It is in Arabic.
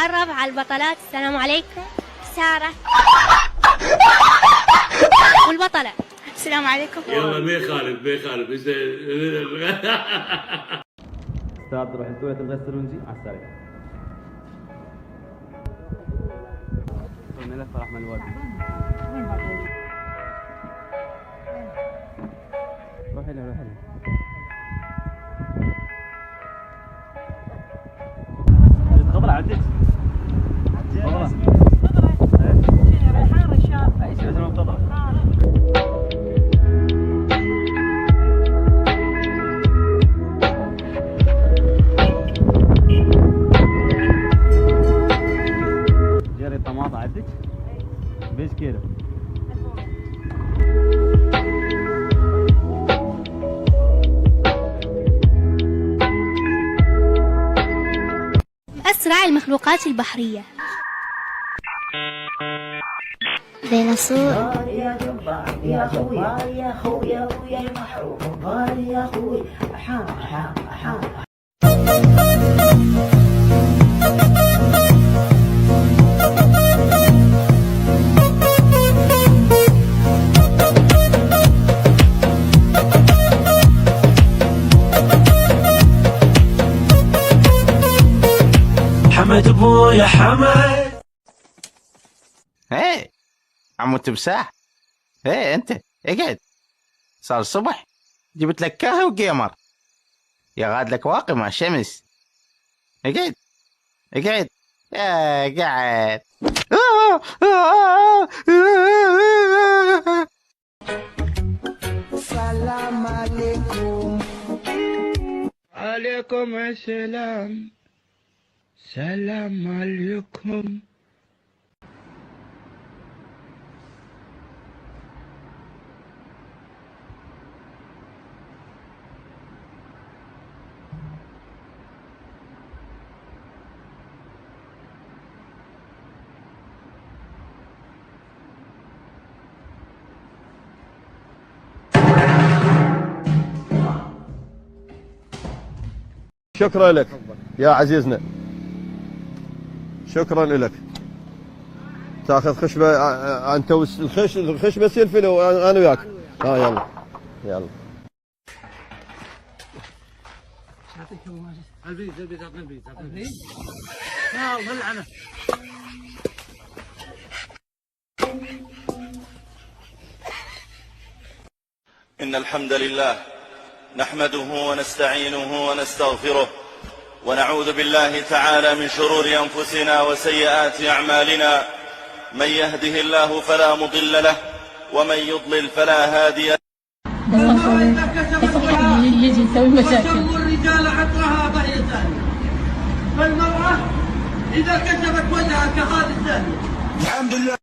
نتعرف على البطلات. السلام عليكم. سارة. والبطلة. السلام عليكم. يلا ما يخالف استاذ تروح التواليت الغسل ونجي على السريع. نلف راح من الوالد. روحي له. خضرة عدت. خضرة. ريحان رشاد. اي شيء لازم خضرة. جري طماطة عدت. بيش كيلو. أسرع المخلوقات البحرية. ديناصور. يا جبار يا خويا يا خويا ويا محروم جبار يا خويا حام. حمد ابويا حمد. ايه عمو تمساح. ايه انت اقعد، صار الصبح جبت لك كاهي وقيمر، يا غاد لك واقي مع الشمس. اقعد يا قاعد. السلام عليكم. عليكم السلام. سلام عليكم. شكرا لك يا عزيزنا، شكرا لك. تاخذ خشبه انت الخشبه سيلفي انا وياك. يلا إن الحمد لله نحمده ونستعينه ونستغفره ونعوذ بالله تعالى من شرور أنفسنا وسيئات أعمالنا. من يهده الله فلا مضل له ومن يضلل فلا هادي له. يجي يسوي مشاكل. الرجال عطرها بهية، فالمرأة إذا كشفت وجهها كهذه الثانية. الحمد لله.